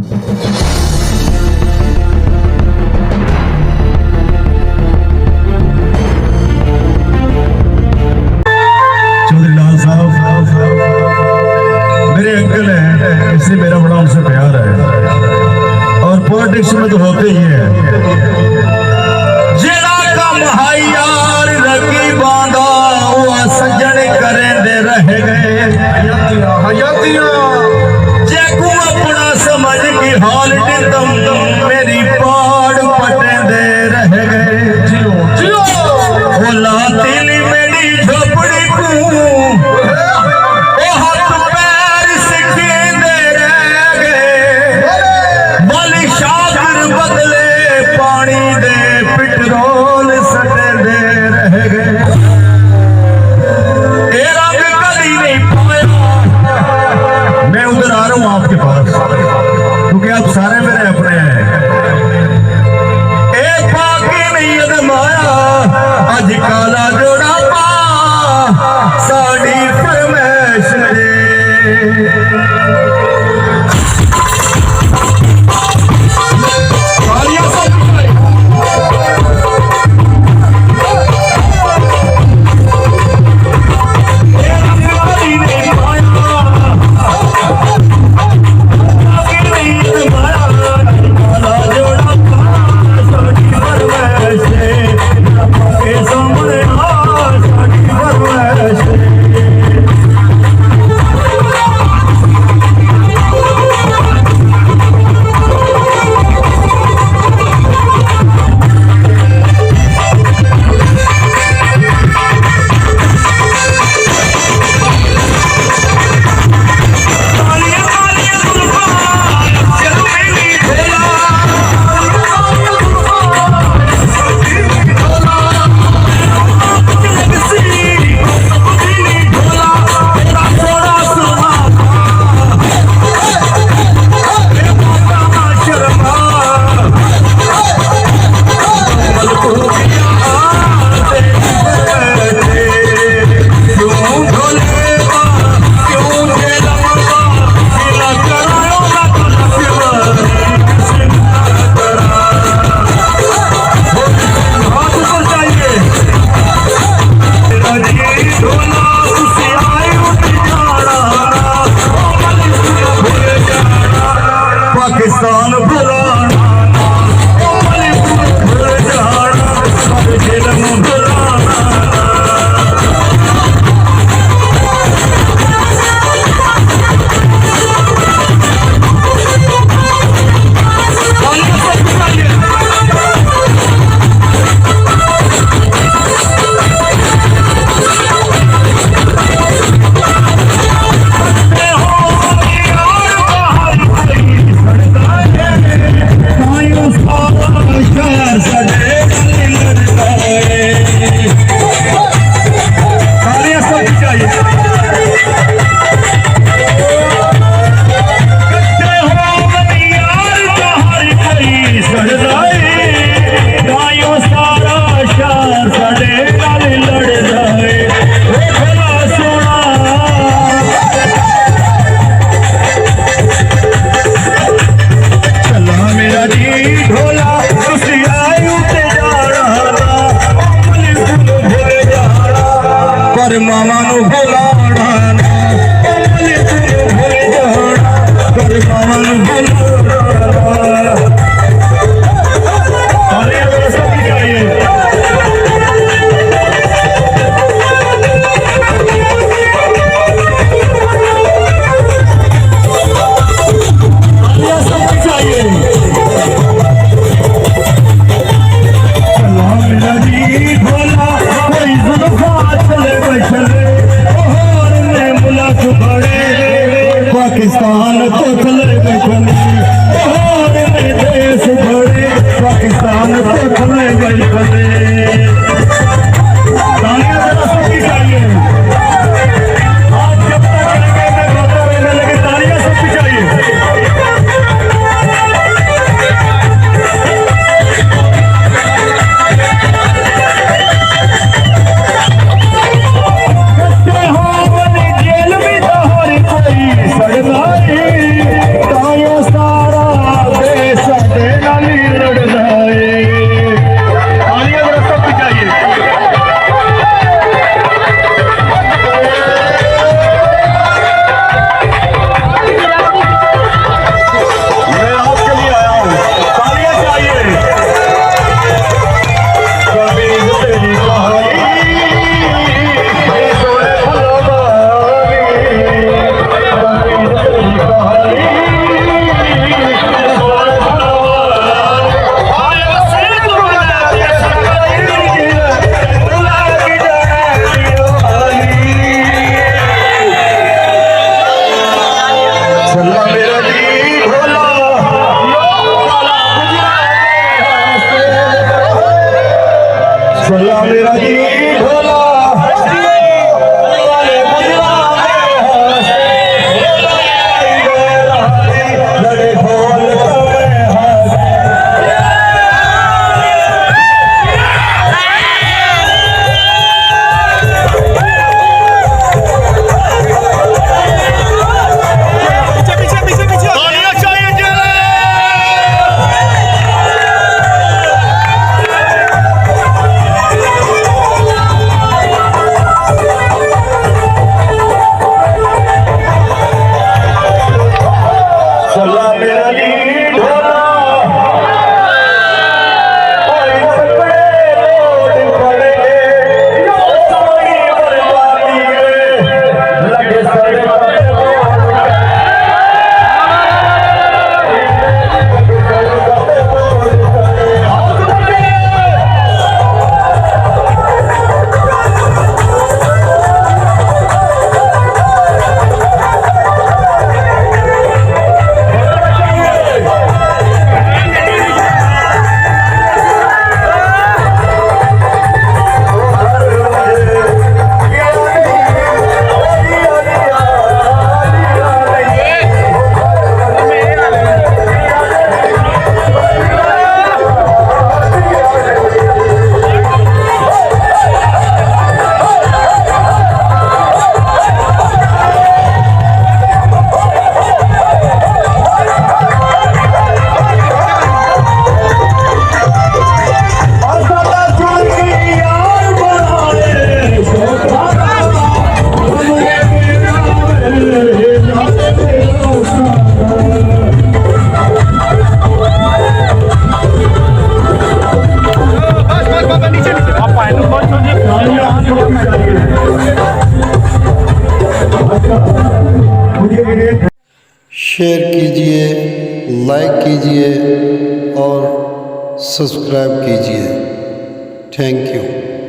चौधरी लाल साहब मेरे अंकल हैं, इसलिए मेरा बड़ा उनसे प्यार है। और पॉलिटिक्स में तो होते ही है। जेड़ा कम हाई यार रखी बांधा वो सज्जन करें दे रह गए। जैकू अपना समझ की हाल टितम मेरी पाड़ पटे दे रह गए। वो लातीली मेरी झोपड़ी को हाथ पैर सिखे दे रह गए। बलि शागर बदले पानी दे पेट्रोल सटे दे रह गए। तेरा भी कभी नहीं पाया। मैं उधर आ रहा हूं आपके पास क्योंकि आप सारे मेरे अपने हैं। एक पाके नहीं अदमाया अज काला जोड़ा पा साड़ी फरमैश रे। पाकिस्तान बुलाना ढोला मेरा ली ढोला शेयर कीजिए, लाइक कीजिए और सब्सक्राइब कीजिए। Thank you.